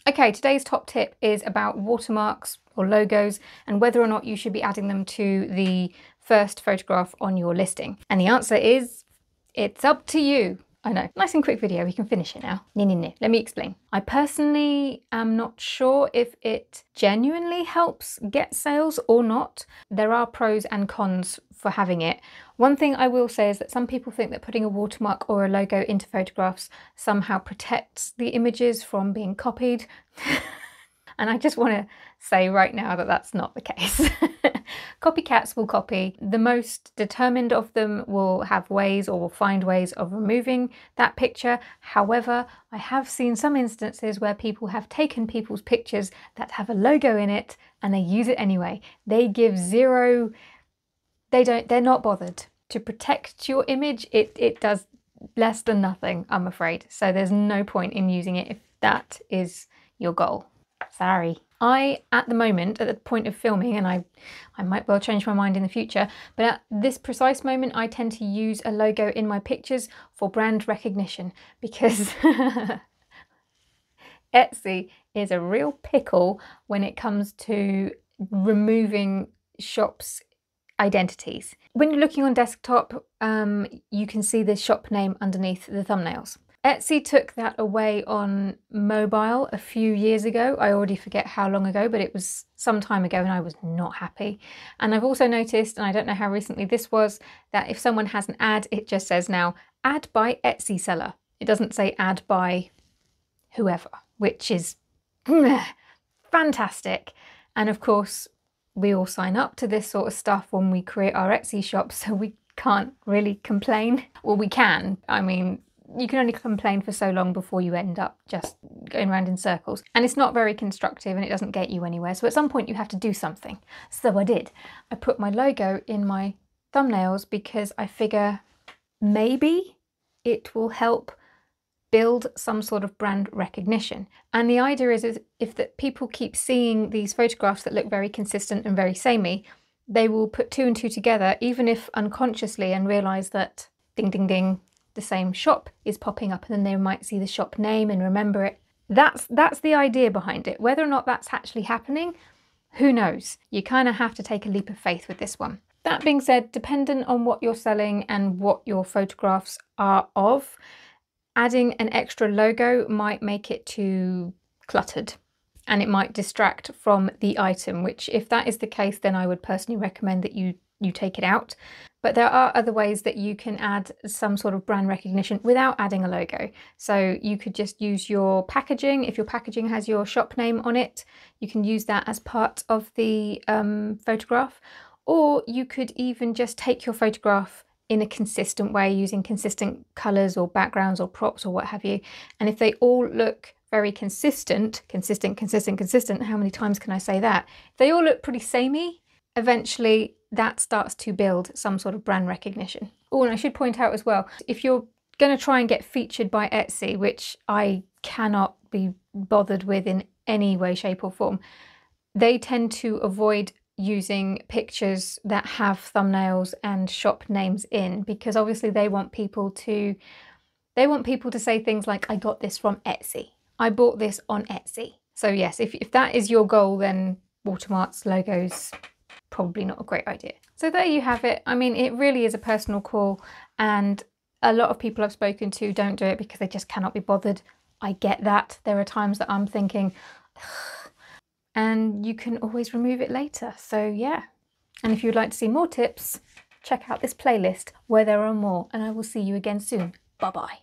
Okay, today's top tip is about watermarks or logos and whether or not you should be adding them to the first photograph on your listing. And the answer is, it's up to you. I know, nice and quick video, we can finish it now. No, let me explain. I personally am not sure if it genuinely helps get sales or not. There are pros and cons for having it. One thing I will say is that some people think that putting a watermark or a logo into photographs somehow protects the images from being copied. And I just want to say right now that that's not the case. Copycats will copy. The most determined of them will have ways or will find ways of removing that picture. However, I have seen some instances where people have taken people's pictures that have a logo in it and they use it anyway. They give zero, they're not bothered. To protect your image, it does less than nothing, I'm afraid. So there's no point in using it if that is your goal. Sorry. At the moment, at the point of filming, and I might well change my mind in the future, but at this precise moment, I tend to use a logo in my pictures for brand recognition because Etsy is a real pickle when it comes to removing shops' identities. When you're looking on desktop, you can see the shop name underneath the thumbnails. Etsy took that away on mobile a few years ago. I already forget how long ago, but it was some time ago and I was not happy. And I've also noticed, and I don't know how recently this was, that if someone has an ad, it just says now, ad by Etsy seller. It doesn't say ad by whoever, which is fantastic. And of course, we all sign up to this sort of stuff when we create our Etsy shop, so we can't really complain. Well, we can. I mean, you can only complain for so long before you end up just going around in circles. And it's not very constructive and it doesn't get you anywhere. So at some point you have to do something. So I did. I put my logo in my thumbnails because I figure maybe it will help build some sort of brand recognition. And the idea is if that people keep seeing these photographs that look very consistent and very samey, they will put two and two together, even if unconsciously, and realize that ding, ding, ding, the same shop is popping up, and then they might see the shop name and remember it. That's the idea behind it. Whether or not that's actually happening, who knows? You kind of have to take a leap of faith with this one. That being said, dependent on what you're selling and what your photographs are of, adding an extra logo might make it too cluttered and it might distract from the item, which if that is the case, then I would personally recommend that you take it out. But there are other ways that you can add some sort of brand recognition without adding a logo. So you could just use your packaging. If your packaging has your shop name on it, you can use that as part of the photograph. Or you could even just take your photograph in a consistent way using consistent colours or backgrounds or props or what have you. And if they all look very consistent, how many times can I say that? If they all look pretty samey, eventually that starts to build some sort of brand recognition. Oh, and I should point out as well, if you're going to try and get featured by Etsy, which I cannot be bothered with in any way, shape or form, they tend to avoid using pictures that have thumbnails and shop names in, because obviously they want people to say things like, I got this from Etsy, I bought this on Etsy. So yes, if that is your goal, then watermarks, logos, probably not a great idea. So there you have it. I mean, it really is a personal call, and a lot of people I've spoken to don't do it because they just cannot be bothered. I get that. There are times that I'm thinking, ugh, and you can always remove it later. So yeah. And if you'd like to see more tips, check out this playlist where there are more, and I will see you again soon. Bye bye.